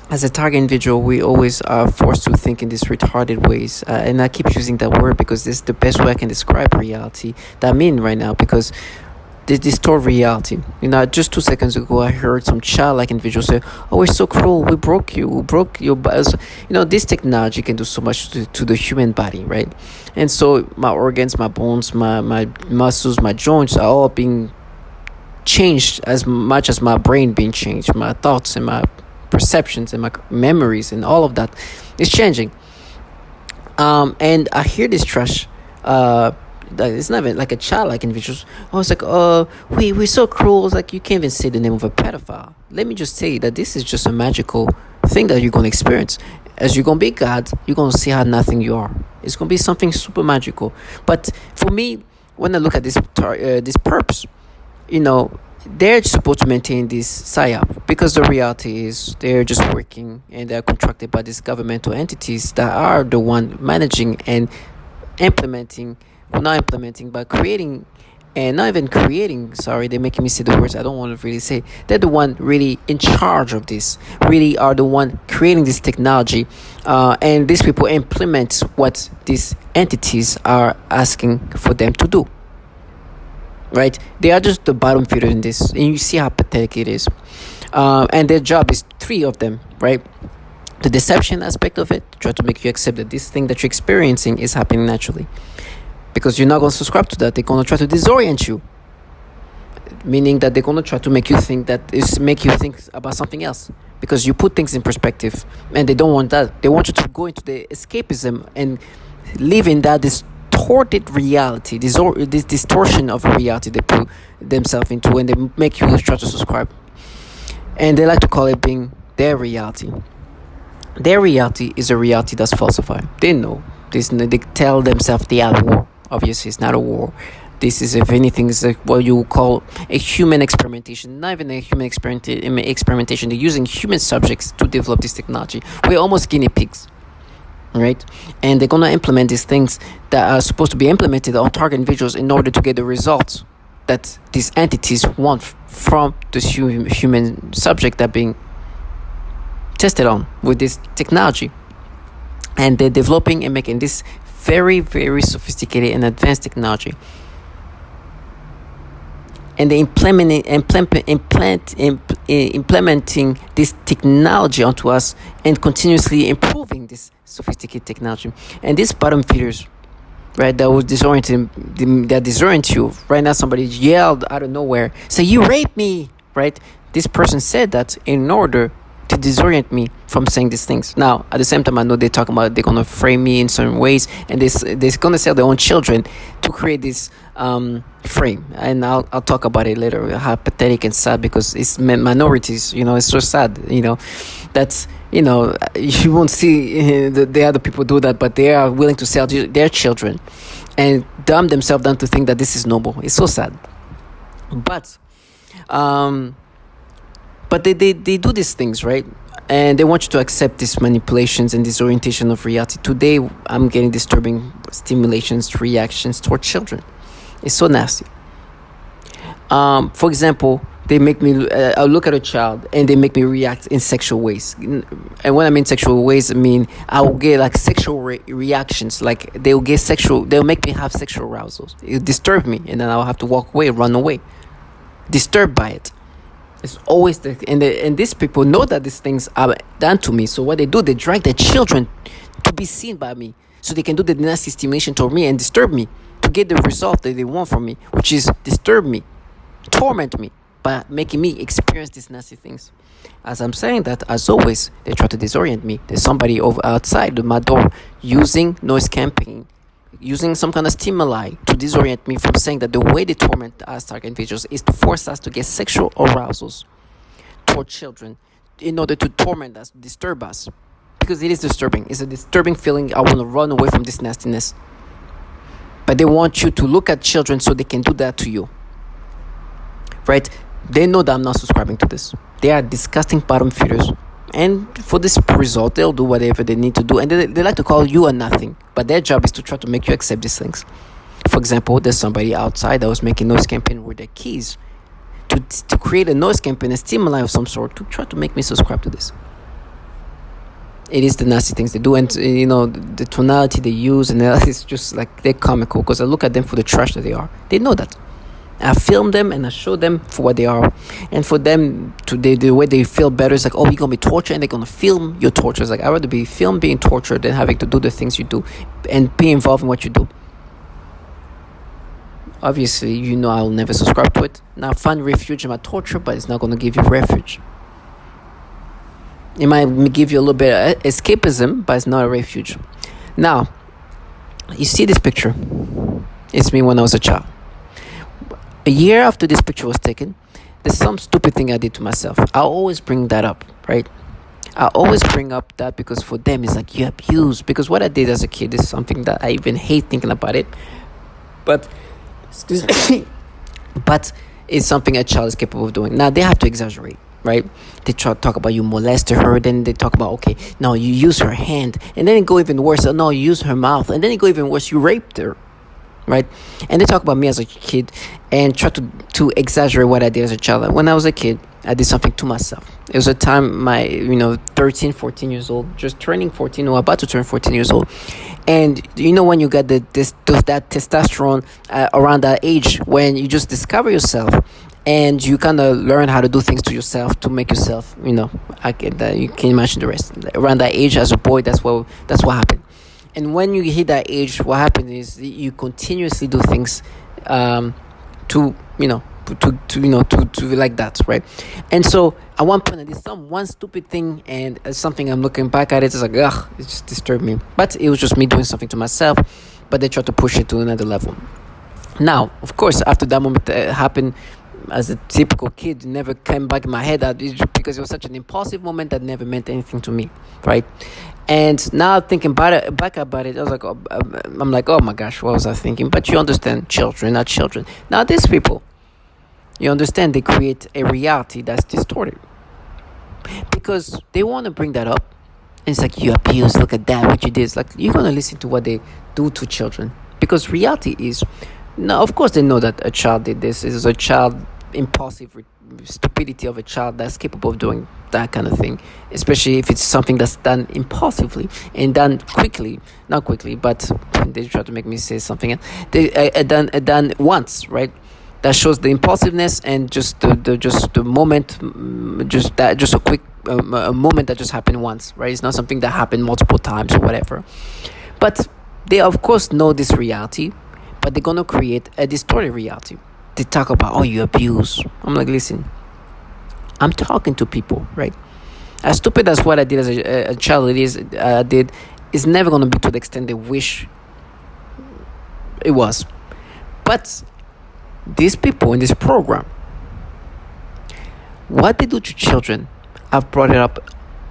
as a target individual, we always are forced to think in these retarded ways. And I keep using that word because this is the best way I can describe reality that I mean right now, because they distort reality. Just 2 seconds ago, I heard some childlike individual say, "Oh, we're so cruel. We broke you. We broke your body." This technology can do so much to the human body, right? And so my organs, my bones, my muscles, my joints are all being changed as much as my brain being changed. My thoughts and my perceptions and my memories and all of that is changing. And I hear this trash. That it's not even like a childlike individual. I was like, we're so cruel. It's like, you can't even say the name of a pedophile. Let me just say that this is just a magical thing that you're gonna experience. As you're gonna be God, you're gonna see how nothing you are. It's gonna be something super magical. But for me, when I look at this perps, they're supposed to maintain this psyop, because the reality is they're just working and they're contracted by these governmental entities that are the one managing and not implementing, but creating, and not even creating, sorry, they're making me say the words I don't want to really say. They're the one really in charge of this, really are the one creating this technology, and these people implement what these entities are asking for them to do. Right? They are just the bottom feeder in this, and you see how pathetic it is. And their job is 3 of them, right? The deception aspect of it, try to make you accept that this thing that you're experiencing is happening naturally, because you're not going to subscribe to that. They're going to try to disorient you, meaning that they're going to try to make you think about something else, because you put things in perspective, and they don't want that. They want you to go into the escapism and live in that distorted reality, this distortion of reality they put themselves into, and they make you try to subscribe. And they like to call it being their reality. Their reality is a reality that's falsified. They know this. They tell themselves they are at war. Obviously, it's not a war. This is, if anything, is what you call a human experimentation. Not even a human experimentation. They're using human subjects to develop this technology. We're almost guinea pigs, right? And they're gonna implement these things that are supposed to be implemented on target individuals in order to get the results that these entities want from this human subject that being tested on with this technology. And they're developing and making this very, very sophisticated and advanced technology, and they implementing this technology onto us, and continuously improving this sophisticated technology. And these bottom feeders, right, that was disorient you. Right now, somebody yelled out of nowhere, say, "You raped me," right? This person said that in order to disorient me from saying these things. Now, at the same time, I know they're talking about they're going to frame me in certain ways, and they're going to sell their own children to create this frame. And I'll talk about it later, how pathetic and sad, because it's minorities, it's so sad, that's, you won't see the other people do that, but they are willing to sell their children and dumb themselves down to think that this is noble. It's so sad. But they do these things, right? And they want you to accept these manipulations and disorientation of reality. Today, I'm getting disturbing stimulations, reactions toward children. It's so nasty. For example, they make me, I'll look at a child and they make me react in sexual ways. And when I mean sexual ways, I mean I will get like sexual reactions. Like they'll make me have sexual arousals. It'll disturb me, and then I'll have to walk away, run away, disturbed by it. It's always and these people know that these things are done to me. So what they do, they drag their children to be seen by me, so they can do the nasty stimulation toward me and disturb me to get the result that they want from me, which is disturb me, torment me by making me experience these nasty things. As I'm saying that, as always, they try to disorient me. There's somebody over outside my door using noise camping, using some kind of stimuli to disorient me from saying that the way they torment us target individuals is to force us to get sexual arousals toward children in order to torment us, disturb us. Because it is disturbing. It's a disturbing feeling. I want to run away from this nastiness. But they want you to look at children so they can do that to you. Right? They know that I'm not subscribing to this. They are disgusting bottom feeders. And for this result, they'll do whatever they need to do. And they like to call you a nothing. But their job is to try to make you accept these things. For example, there's somebody outside that was making noise campaign with their keys. to create a noise campaign, a stimuli of some sort, to try to make me subscribe to this. It is the nasty things they do, and the tonality they use, and it's just like they're comical, because I look at them for the trash that they are. They know that. I film them and I show them for what they are, and for them the way they feel better is like, oh, you're gonna be tortured, and they're gonna film your torture. It's like, I'd rather be filmed being tortured than having to do the things you do and be involved in what you do. Obviously, I'll never subscribe to it. Now, find refuge in my torture, but it's not gonna give you refuge. It might give you a little bit of escapism, but it's not a refuge. Now, you see this picture. It's me when I was a child. A year after this picture was taken, there's some stupid thing I did to myself. I always bring that up, right? I always bring up that because for them, it's like, you abused. Because what I did as a kid is something that I even hate thinking about it. But, excuse me, but it's something a child is capable of doing. Now, they have to exaggerate. Right? They try to talk about you molested her, then they talk about, okay, no, you use her hand, and then it go even worse. Oh, no, you use her mouth, and then it go even worse. You raped her, right? And they talk about me as a kid and try to exaggerate what I did as a child. When I was a kid, I did something to myself. It was a time my 13, 14 years old, just turning 14 or about to turn 14 years old. And when you get that testosterone around that age, when you just discover yourself and you kind of learn how to do things to yourself to make yourself, you can imagine the rest. Around that age as a boy, that's what happened. And when you hit that age, what happens is you continuously do things to like that, right? And so at one point I did one stupid thing, and as something I'm looking back at it's like, ugh, it just disturbed me. But it was just me doing something to myself, but they tried to push it to another level. Now, of course, after that moment happened, as a typical kid, it never came back in my head because it was such an impulsive moment that never meant anything to me, right? And now thinking back about it, I was like, I'm like, oh my gosh, what was I thinking? But you understand, children are children. Now these people, you understand, they create a reality that's distorted because they want to bring that up. And it's like, you abuse, look at that, what you did. It's like, you're going to listen to what they do to children, because reality is, now of course they know that a child did this. It is a child impulsive stupidity of a child that's capable of doing that kind of thing, especially if it's something that's done impulsively and done quickly, not quickly, but they try to make me say something. They done once, right? That shows the impulsiveness and just the moment, just a quick a moment that just happened once, right? It's not something that happened multiple times or whatever. But they of course know this reality, but they're gonna create a distorted reality. They talk about, oh, you abuse. I'm like, listen, I'm talking to people, right? As stupid as what I did as a child is never going to be to the extent they wish it was. But these people in this program, what they do to children, I've brought it up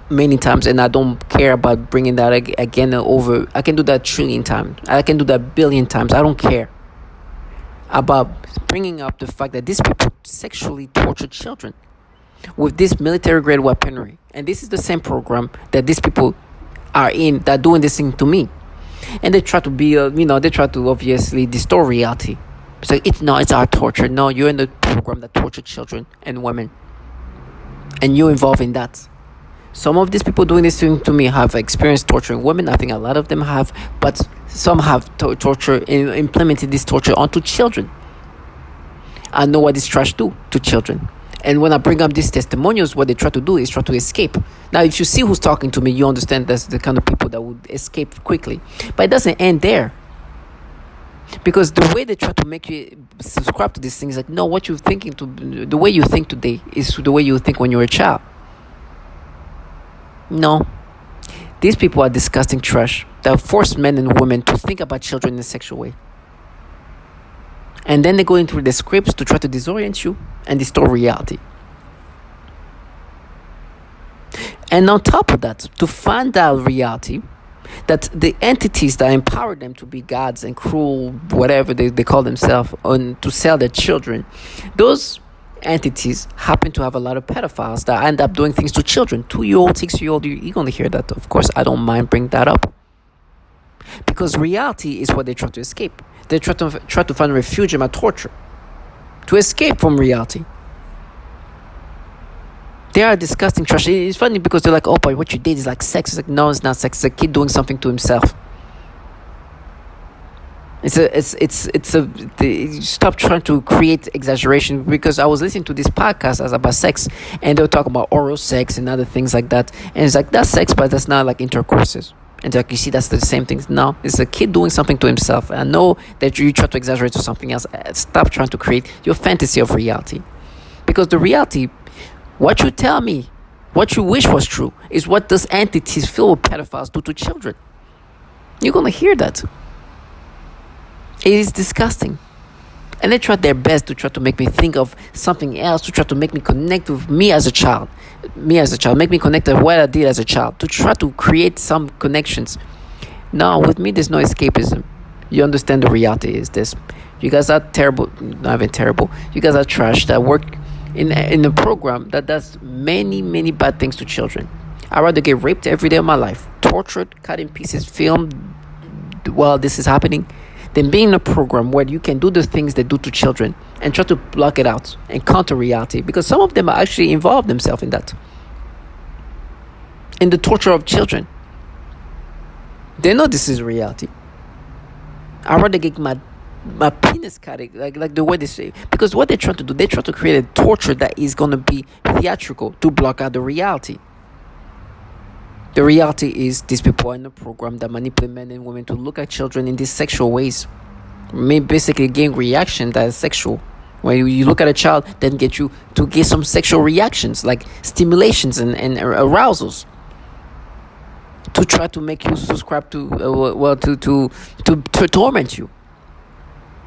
many times, and I don't care about bringing that again over. I can do that 1 trillion times. I can do that 1 billion times. I don't care about bringing up the fact that these people sexually torture children with this military-grade weaponry. And this is the same program that these people are in, that are doing this thing to me. And they try to be, they try to obviously distort reality. So it's our torture. No, you're in the program that torture children and women. And you're involved in that. Some of these people doing this thing to me have experienced torturing women. I think a lot of them have, but some have implemented this torture onto children. I know what this trash do to children. And when I bring up these testimonials, what they try to do is try to escape. Now, if you see who's talking to me, you understand that's the kind of people that would escape quickly. But it doesn't end there. Because the way they try to make you subscribe to these things, like, no, what you're thinking, the way you think today is the way you think when you were a child. No. These people are disgusting trash that force men and women to think about children in a sexual way. And then they go into the scripts to try to disorient you and distort reality. And on top of that, to find out reality, that the entities that empower them to be gods and cruel, whatever they call themselves, and to sell their children, those entities happen to have a lot of pedophiles that end up doing things to children. 2-year-old, 6-year-old, you're going to hear that. Of course, I don't mind bringing that up. Because reality is what they try to escape. They try to find refuge in my torture, to escape from reality. They are disgusting trash. It's funny because they're like, oh, but what you did is like sex. It's like, no, it's not sex. It's a kid doing something to himself. Stop trying to create exaggeration, because I was listening to this podcast as about sex, and they were talking about oral sex and other things like that, and it's like, that's sex, but that's not like intercourses. And like, you see, that's the same thing. No, it's a kid doing something to himself. I know that you try to exaggerate to something else. Stop trying to create your fantasy of reality, because the reality, what you tell me, what you wish was true, is what those entities filled with pedophiles do to children. You're gonna hear that. It is disgusting. And they tried their best to try to make me think of something else, to try to make me connect with me as a child. Make me connect with what I did as a child, to try to create some connections. No, with me, there's no escapism. You understand the reality is this. You guys are terrible, not even terrible. You guys are trash that work in a program that does many, many bad things to children. I'd rather get raped every day of my life, tortured, cut in pieces, filmed while this is happening, than being in a program where you can do the things they do to children and try to block it out and counter reality, because some of them are actually involved themselves in that, in the torture of children. They know this is reality. I'd rather get my penis cut, like the way they say, because what they're trying to do, they try to create a torture that is going to be theatrical to block out the reality. The reality is these people are in a program that manipulate men and women to look at children in these sexual ways. Basically gain reaction that is sexual. When you look at a child, then get you to get some sexual reactions, like stimulations and arousals, to try to make you subscribe to, to torment you.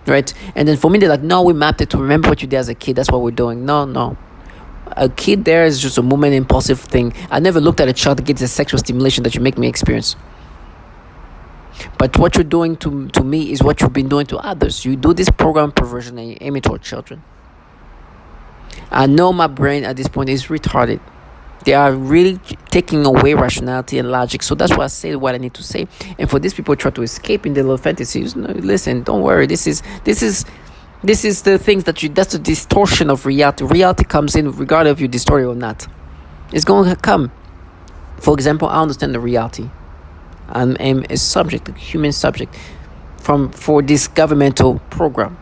Right? And then for me, they're like, no, we mapped it to remember what you did as a kid. That's what we're doing. No. A kid there is just a moment impulsive thing. I never looked at a child that gets a sexual stimulation that you make me experience. But what you're doing to me is what you've been doing to others. You do this program perversion and you aim it toward children. I know my brain at this point is retarded. They are really taking away rationality and logic. So that's why I say what I need to say. And for these people who try to escape in their little fantasies, no, listen, don't worry. This is the things that's the distortion of reality. Reality comes in regardless if you distort it or not. It's going to come. For example, I understand the reality. I'm a subject, a human subject, for this governmental program.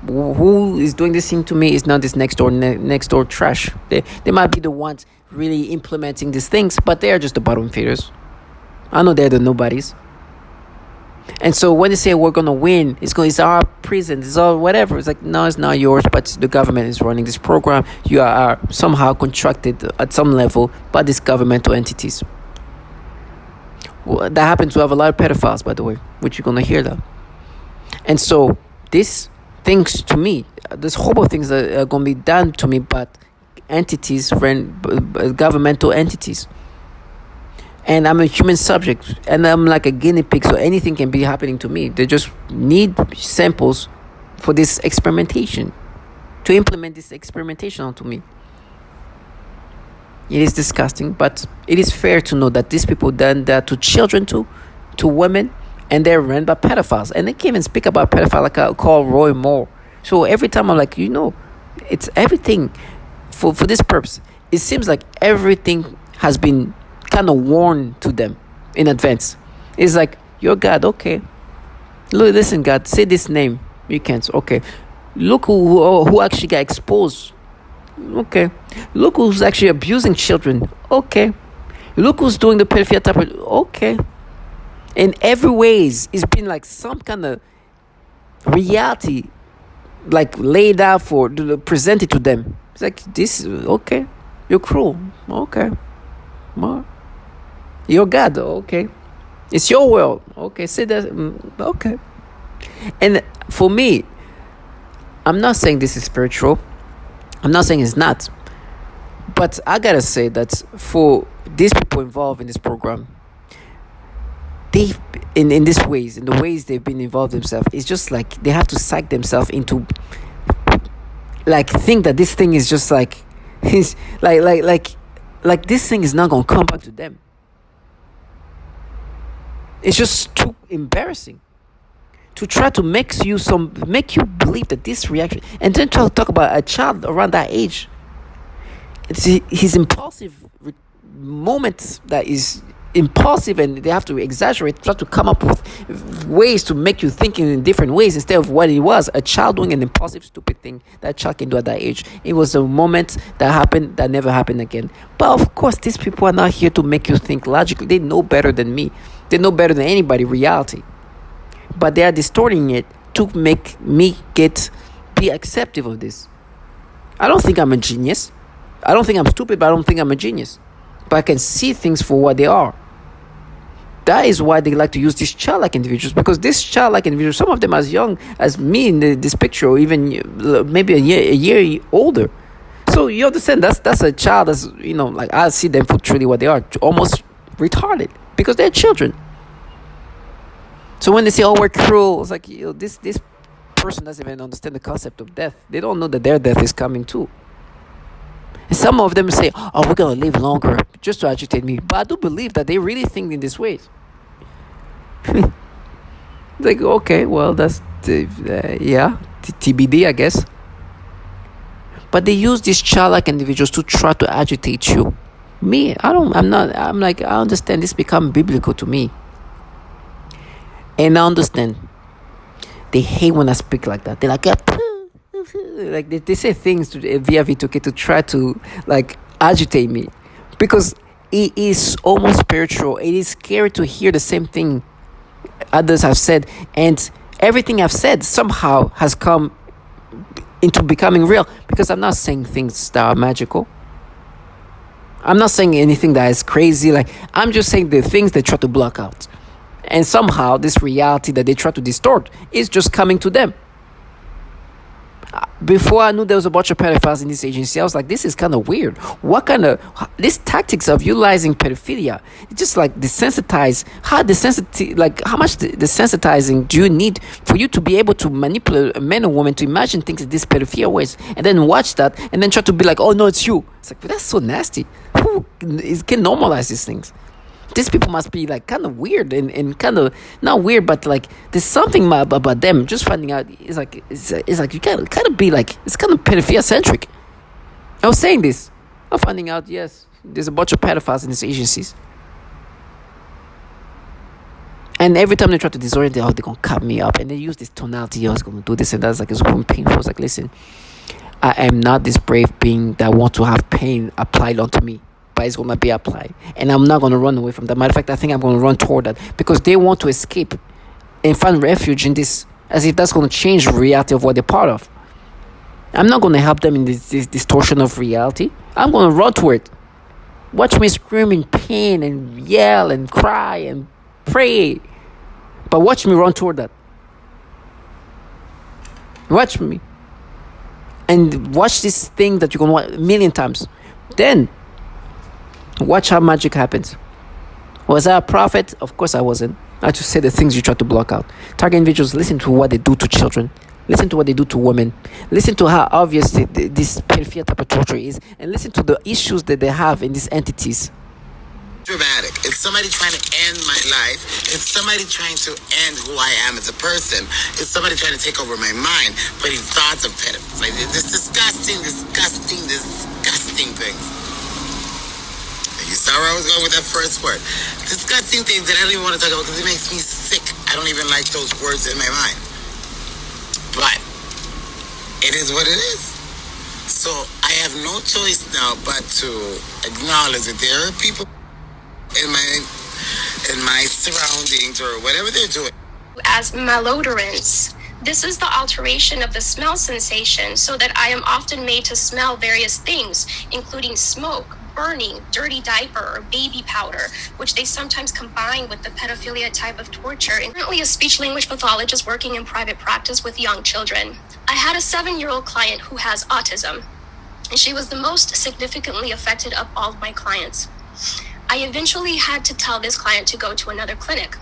Who is doing this thing to me is not this next door trash. They might be the ones really implementing these things, but they are just the bottom feeders. I know they're the nobodies. And so when they say we're gonna win, it's our prison, it's all whatever. It's like, no, it's not yours, but the government is running this program. You are somehow contracted at some level by these governmental entities. Well, that happens to have a lot of pedophiles, by the way, which you're gonna hear that. And so these things to me, there's horrible things that are gonna be done to me, but entities, governmental entities. And I'm a human subject, and I'm like a guinea pig, so anything can be happening to me. They just need samples for this experimentation, to implement this experimentation onto me. It is disgusting, but it is fair to know that these people done that to children, to women, and they're run by pedophiles. And they can't even speak about pedophile like I call Roy Moore. So every time I'm like, it's everything for this purpose. It seems like everything has been kind of warned to them in advance. It's like, you're God, okay. Look, listen, God, say this name. You can't. Okay. Look who actually got exposed. Okay. Look who's actually abusing children. Okay. Look who's doing the pedophilia type of. Okay. In every ways, it's been like some kind of reality, like laid out presented to them. It's like, this, okay. You're cruel. Okay. More. You're God, okay. It's your world, okay. Say that, okay. And for me, I'm not saying this is spiritual. I'm not saying it's not. But I gotta say that for these people involved in this program, they, in these ways, in the ways they've been involved themselves, it's just like they have to psych themselves into, like, think that this thing is just like, it's like this thing is not gonna come back to them. It's just too embarrassing to try to make you believe that this reaction, and then talk about a child around that age It's his impulsive moments that is impulsive, and they have to exaggerate, try to come up with ways to make you think in different ways instead of what it was, a child doing an impulsive stupid thing that child can do at that age. It was a moment that happened that never happened again. But of course, these people are not here to make you think logically. They know better than me. They know better than anybody reality, but they are distorting it to make me be acceptive of this. I don't think I'm a genius. I don't think I'm stupid, but I don't think I'm a genius. But I can see things for what they are. That is why they like to use these childlike individuals, because this childlike individuals, some of them as young as me in this picture, or even maybe a year older. So you understand, that's a child that's, like, I see them for truly what they are, almost retarded, because they're children. So when they say, "Oh, we're cruel," it's like, this person doesn't even understand the concept of death. They don't know that their death is coming too. And some of them say, "Oh, we're gonna live longer," just to agitate me. But I do believe that they really think in this way. Like, okay, well, that's TBD, I guess. But they use these childlike individuals to try to agitate you. Me, I'm like, I understand this become biblical to me. And I understand. They hate when I speak like that. They're like, like they say things to via VTK to try to, like, agitate me, because it is almost spiritual. It is scary to hear the same thing others have said, and everything I've said somehow has come into becoming real, because I'm not saying things that are magical. I'm not saying anything that is crazy. Like, I'm just saying the things they try to block out, and somehow this reality that they try to distort is just coming to them. Before I knew there was a bunch of pedophiles in this agency, I was like, this is kind of weird. What kind of these tactics of utilizing pedophilia? It's just like desensitize. How much desensitizing do you need for you to be able to manipulate a man or woman to imagine things in this pedophilia ways, and then watch that, and then try to be like, "Oh no, it's you." It's like, that's so nasty. Who can normalize these things? These people must be like kind of weird, and kind of not weird, but like there's something about them. Just finding out is like it's like you kind of be like, it's kind of pedophilia centric. I was saying this. I'm finding out, yes, there's a bunch of pedophiles in these agencies, and every time they try to disorient, they're gonna cut me up, and they use this tonality. I was gonna do this and that's like, it's really painful. It's like, listen, I am not this brave being that want to have pain applied onto me. But it's gonna be applied, and I'm not gonna run away from that. Matter of fact, I think I'm gonna run toward that, because they want to escape and find refuge in this, as if that's gonna change the reality of what they're part of. I'm not gonna help them in this distortion of reality. I'm gonna run toward it. Watch me scream in pain and yell and cry and pray, but watch me run toward that. Watch me, and watch this thing that you're gonna watch a million times. Then watch how magic happens. Was I a prophet? Of course I wasn't. I just say the things you try to block out. Target individuals, listen to what they do to children. Listen to what they do to women. Listen to how obvious this pedophilia type of torture is. And listen to the issues that they have in these entities. Dramatic. It's somebody trying to end my life. It's somebody trying to end who I am as a person. It's somebody trying to take over my mind, putting thoughts of pedophiles. Like this disgusting thing. You saw where I was going with that first word. Disgusting things that I don't even want to talk about because it makes me sick. I don't even like those words in my mind. But it is what it is. So I have no choice now but to acknowledge that there are people in my surroundings or whatever they're doing as malodorants. This is the alteration of the smell sensation, so that I am often made to smell various things, including smoke, burning, dirty diaper, or baby powder, which they sometimes combine with the pedophilia type of torture. And currently a speech-language pathologist working in private practice with young children. I had a 7-year-old client who has autism, and she was the most significantly affected of all of my clients. I eventually had to tell this client to go to another clinic,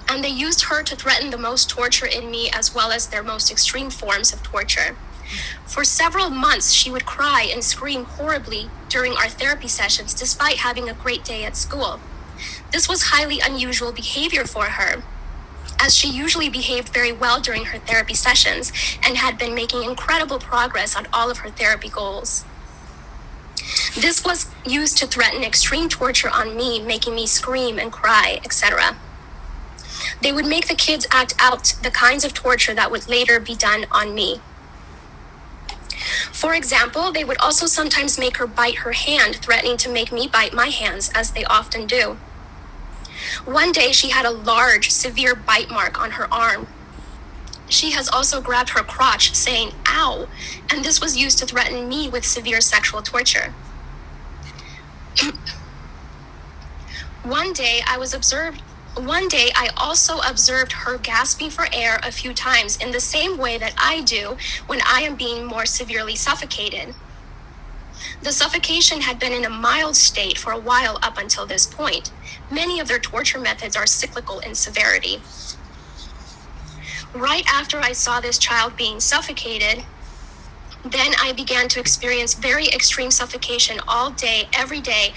and they used her to threaten the most torture in me, as well as their most extreme forms of torture. For several months, she would cry and scream horribly during our therapy sessions, despite having a great day at school. This was highly unusual behavior for her, as she usually behaved very well during her therapy sessions and had been making incredible progress on all of her therapy goals. This was used to threaten extreme torture on me, making me scream and cry, etc. They would make the kids act out the kinds of torture that would later be done on me. For example, they would also sometimes make her bite her hand, threatening to make me bite my hands, as they often do. One day, she had a large, severe bite mark on her arm. She has also grabbed her crotch, saying, "Ow," and this was used to threaten me with severe sexual torture. One day, I also observed her gasping for air a few times in the same way that I do when I am being more severely suffocated. The suffocation had been in a mild state for a while up until this point. Many of their torture methods are cyclical in severity. Right after I saw this child being suffocated, then I began to experience very extreme suffocation all day, every day,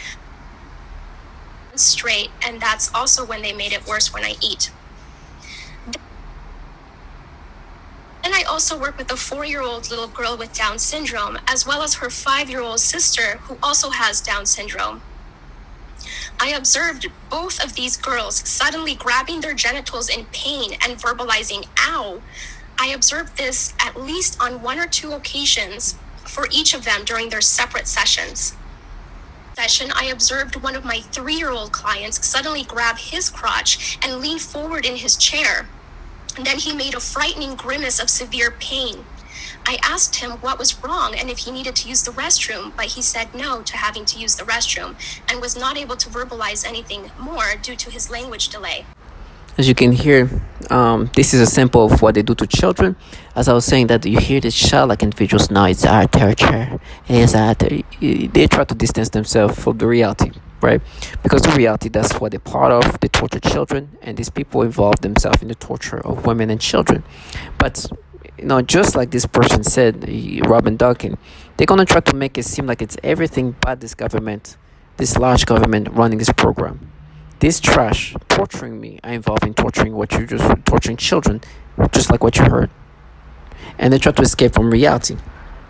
straight, and that's also when they made it worse when I eat. And I also work with a 4-year-old little girl with Down syndrome, as well as her 5-year-old sister who also has Down syndrome. I observed both of these girls suddenly grabbing their genitals in pain and verbalizing, "Ow." I observed this at least on 1 or 2 occasions for each of them during their separate sessions. I observed one of my 3-year-old clients suddenly grab his crotch and lean forward in his chair. And then he made a frightening grimace of severe pain. I asked him what was wrong and if he needed to use the restroom, but he said no to having to use the restroom and was not able to verbalize anything more due to his language delay. As you can hear, this is a sample of what they do to children. As I was saying, that you hear this childlike individuals now, it's our torture. They try to distance themselves from the reality, right? Because the reality, that's what they're part of. They torture children, and these people involve themselves in the torture of women and children. But just like this person said, Robin Duncan, they're gonna try to make it seem like it's everything but this government, this large government running this program. This trash torturing me are involved in torturing children, just like what you heard. And they try to escape from reality.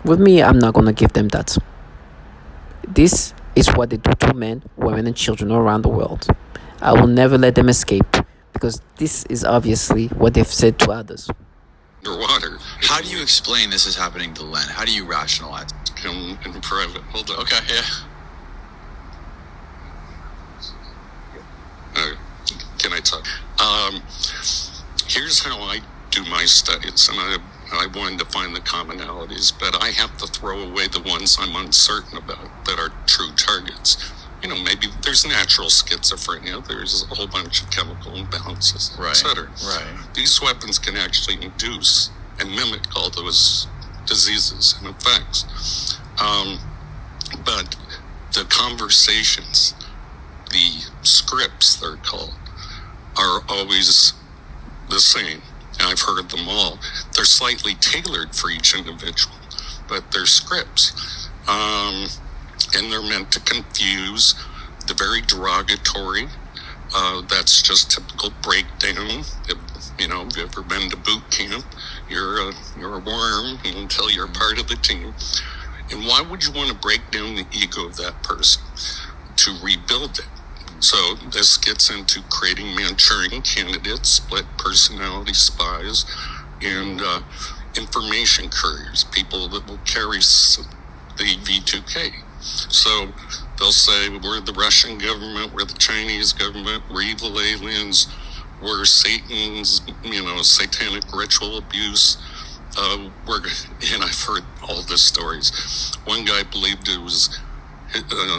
With me, I'm not gonna give them that. This is what they do to men, women, and children all around the world. I will never let them escape, because this is obviously what they've said to others. Underwater. How do you explain this is happening to Len? How do you rationalize? Come in private. Hold on. Okay, yeah. Can I talk? Here's how I do my studies, and I wanted to find the commonalities, but I have to throw away the ones I'm uncertain about that are true targets. Maybe there's natural schizophrenia, there's a whole bunch of chemical imbalances, Right, etc. right. These weapons can actually induce and mimic all those diseases and effects. But the conversations, the scripts, they're called, are always the same. And I've heard them all. They're slightly tailored for each individual, but they're scripts. And they're meant to confuse, the very derogatory. That's just typical breakdown. If you've ever been to boot camp, you're a worm until you're part of the team. And why would you want to break down the ego of that person? To rebuild it. So this gets into creating Manchurian candidates, split personality spies, and information couriers, people that will carry the V2K. So they'll say, we're the Russian government, we're the Chinese government, we're evil aliens, we're Satan's, satanic ritual abuse. And I've heard all the stories. One guy believed it was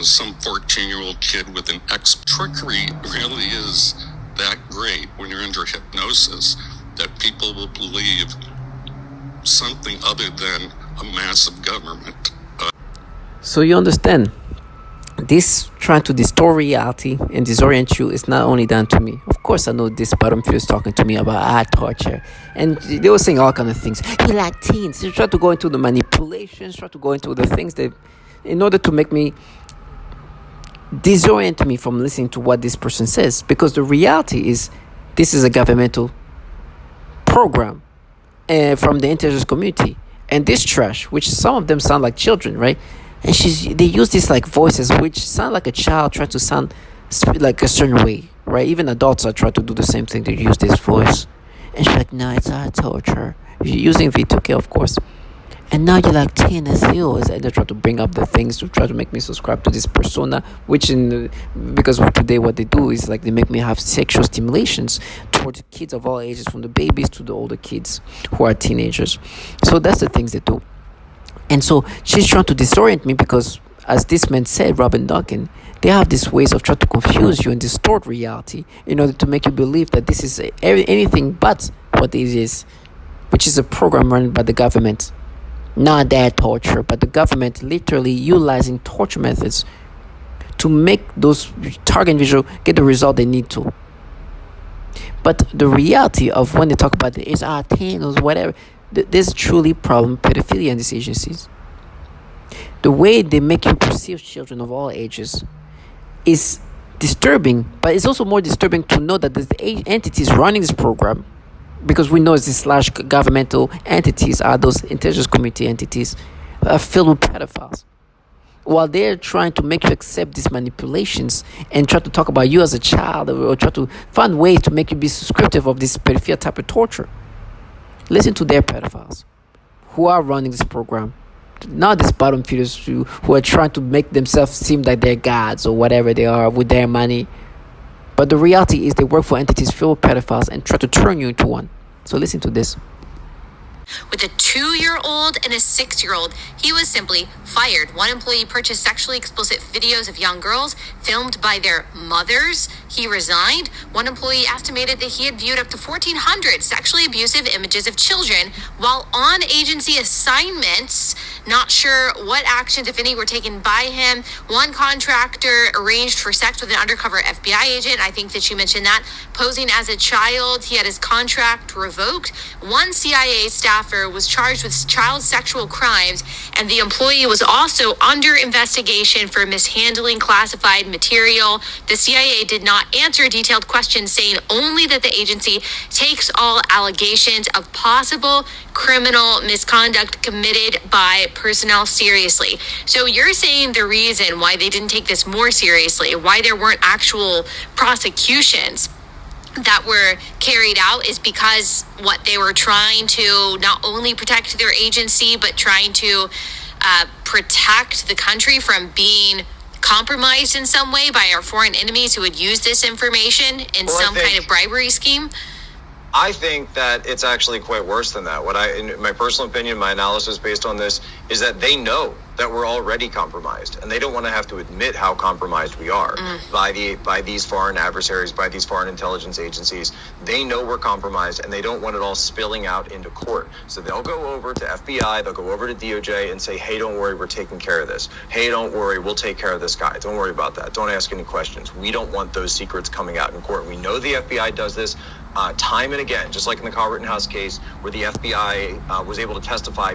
some 14-year-old kid with an trickery really is that great when you're under hypnosis that people will believe something other than a massive government. So you understand, this trying to distort reality and disorient you is not only done to me. Of course, I know this bottom feels talking to me about torture, and they were saying all kind of things. You like teens. They try to go into the manipulations, try to go into the things that, in order to make me disorient me from listening to what this person says, because the reality is this is a governmental program from the intelligence community, and this trash, which some of them sound like children, right? and they use these like voices which sound like a child trying to sound like a certain way, right? Even adults are trying to do the same thing. They use this voice, and she's like, "No, it's not torture." You're using V2K, of course. And now you're like, TNS yours, and they try to bring up the things to try to make me subscribe to this persona, which because today what they do is like they make me have sexual stimulations towards kids of all ages, from the babies to the older kids who are teenagers. So that's the things they do. And so she's trying to disorient me because, as this man said, Robin Duncan, they have these ways of trying to confuse you and distort reality in order to make you believe that this is anything but what it is, which is a program run by the government. Not that torture, but the government literally utilizing torture methods to make those target individuals get the result they need to. But the reality of when they talk about the HR10 or whatever, there's truly problem pedophilia in these agencies. The way they make you perceive children of all ages is disturbing, but it's also more disturbing to know that there's entities running this program, because we know these large governmental entities are those intelligence community entities are filled with pedophiles. While they're trying to make you accept these manipulations and try to talk about you as a child, or try to find ways to make you be subscriptive of this pedophilia type of torture. Listen to their pedophiles who are running this program. Not these bottom feeders who are trying to make themselves seem like they're gods or whatever they are with their money. But the reality is they work for entities filled with pedophiles and try to turn you into one. So listen to this. With a 2-year-old and a 6-year-old, he was simply fired. One employee purchased sexually explicit videos of young girls filmed by their mothers. He resigned. One employee estimated that he had viewed up to 1,400 sexually abusive images of children while on agency assignments. Not sure what actions, if any, were taken by him. One contractor arranged for sex with an undercover FBI agent. I think that you mentioned that. Posing as a child, he had his contract revoked. One CIA staffer was charged with child sexual crimes, and the employee was also under investigation for mishandling classified material. The CIA did not answer detailed questions, saying only that the agency takes all allegations of possible criminal misconduct committed by personnel seriously. So you're saying the reason why they didn't take this more seriously, why there weren't actual prosecutions that were carried out, is because what they were trying to not only protect their agency, but trying to protect the country from being compromised in some way by our foreign enemies who would use this information in some kind of bribery scheme? I think that it's actually quite worse than that. In my personal opinion, my analysis based on this is that they know that we're already compromised, and they don't want to have to admit how compromised we are by these foreign adversaries, by these foreign intelligence agencies. They know we're compromised, and they don't want it all spilling out into court. So they'll go over to FBI, they'll go over to DOJ and say, hey, don't worry, we're taking care of this. Hey, don't worry, we'll take care of this guy. Don't worry about that. Don't ask any questions. We don't want those secrets coming out in court. We know the FBI does this time and again, just like in the Kyle Rittenhouse case, where the FBI was able to testify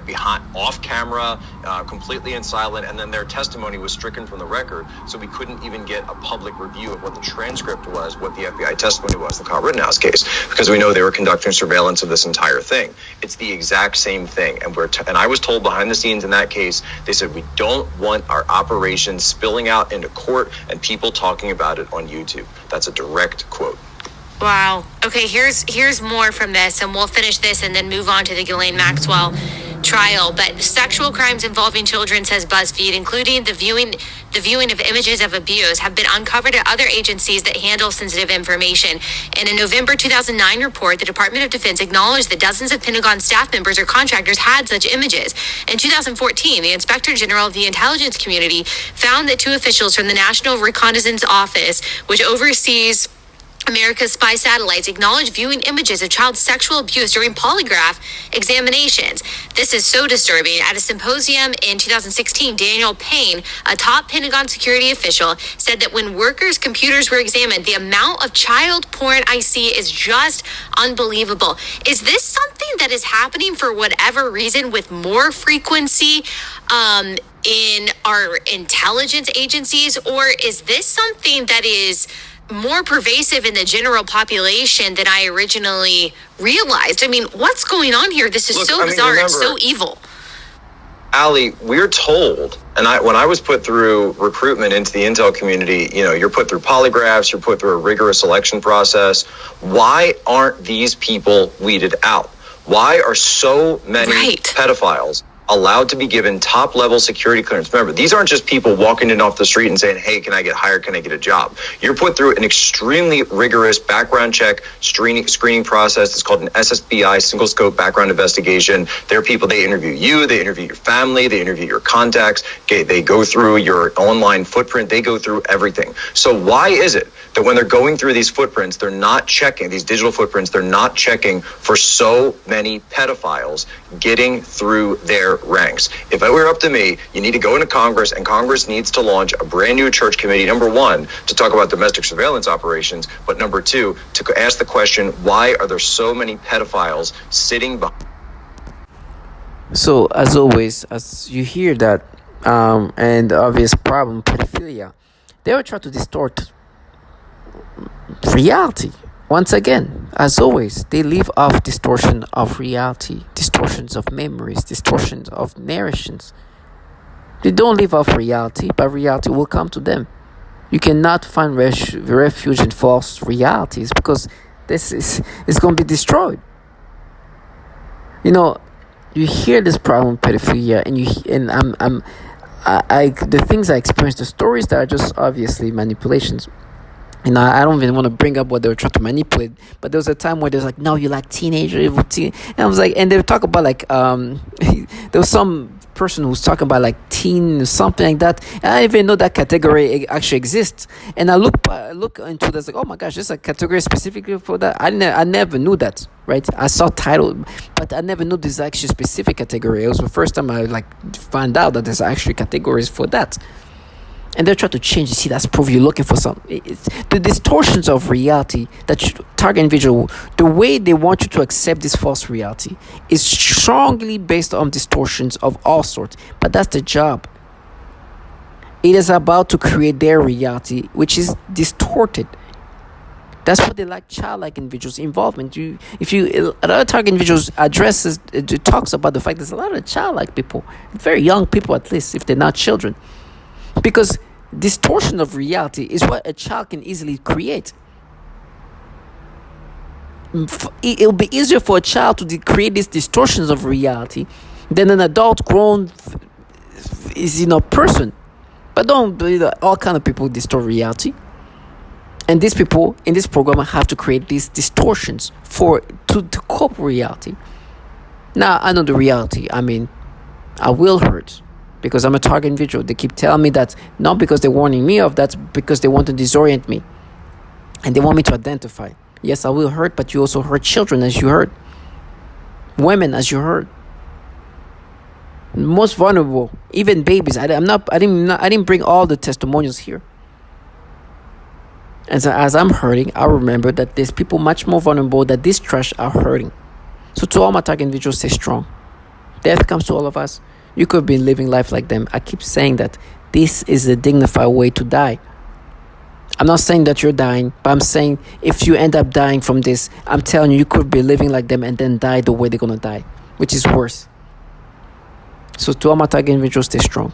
off camera, completely in silent, and then their testimony was stricken from the record, so we couldn't even get a public review of what the transcript was, what the FBI testimony was in the Kyle Rittenhouse case, because we know they were conducting surveillance of this entire thing. It's the exact same thing, and and I was told behind the scenes in that case, they said we don't want our operations spilling out into court and people talking about it on YouTube. That's a direct quote. Wow. Okay, here's more from this, and we'll finish this and then move on to the Ghislaine Maxwell trial. But sexual crimes involving children, says BuzzFeed, including the viewing of images of abuse, have been uncovered at other agencies that handle sensitive information. In a November 2009 report, the Department of Defense acknowledged that dozens of Pentagon staff members or contractors had such images. In 2014, the Inspector General of the Intelligence Community found that 2 officials from the National Reconnaissance Office, which oversees America's spy satellites, acknowledged viewing images of child sexual abuse during polygraph examinations. This is so disturbing. At a symposium in 2016, Daniel Payne, a top Pentagon security official, said that when workers' computers were examined, the amount of child porn I see is just unbelievable. Is this something that is happening for whatever reason with more frequency in our intelligence agencies, or is this something that is more pervasive in the general population than I originally realized? I mean, what's going on here? This is bizarre. Remember, it's so evil. Ali, we're told, and when I was put through recruitment into the intel community, you're put through polygraphs, you're put through a rigorous selection process. Why aren't these people weeded out? Why are so many pedophiles allowed to be given top-level security clearance? Remember, these aren't just people walking in off the street and saying, hey, can I get hired? Can I get a job? You're put through an extremely rigorous background check screening process. It's called an SSBI, single scope background investigation. There are people, they interview you, they interview your family, they interview your contacts, they go through your online footprint, they go through everything. So why is it that when they're going through these footprints, they're not checking, these digital footprints, they're not checking for so many pedophiles getting through their ranks? If it were up to me, you need to go into Congress, and Congress needs to launch a brand new church committee, number one, to talk about domestic surveillance operations, but number two, to ask the question, why are there so many pedophiles sitting behind? So, as always, as you hear that, and the obvious problem, pedophilia, they will try to distort reality. Once again, as always, they live off distortion of reality, distortions of memories, distortions of narrations. They don't live off reality, but reality will come to them. You cannot find refuge in false realities, because this is going to be destroyed. You hear this problem, pedophilia, and the things I experienced, the stories that are just obviously manipulations. I don't even want to bring up what they were trying to manipulate, but there was a time where there's like, no, you're like teenager, and I was like, and they were talking about like, there was some person who was talking about like teen or something like that, and I didn't even know that category actually exists. And I look into this, like, oh my gosh, there's a category specifically for that. I never knew that, right? I saw title, but I never knew this actually specific category. It was the first time I found out that there's actually categories for that. And they're trying to change. You see, that's proof you're looking for something. The distortions of reality that you target individual, the way they want you to accept this false reality is strongly based on distortions of all sorts. But that's the job. It is about to create their reality, which is distorted. That's what they like, childlike individuals' involvement. A lot of target individuals it talks about the fact there's a lot of childlike people, very young people at least, if they're not children. Because distortion of reality is what a child can easily create. It'll be easier for a child to create these distortions of reality than an adult grown person. But don't believe that all kind of people distort reality. And these people in this program have to create these distortions to cope with reality. Now, I know the reality. I will hurt. Because I'm a target individual. They keep telling me that, not because they're warning me of that, because they want to disorient me. And they want me to identify. Yes, I will hurt, but you also hurt children, as you heard. Women, as you heard. Most vulnerable, even babies. I didn't bring all the testimonials here. And so as I'm hurting, I remember that there's people much more vulnerable that this trash are hurting. So to all my target individuals, stay strong. Death comes to all of us. You could be living life like them. I keep saying that this is a dignified way to die. I'm not saying that you're dying, but I'm saying if you end up dying from this, I'm telling you could be living like them and then die the way they're going to die, which is worse. So to all my target individuals, stay strong.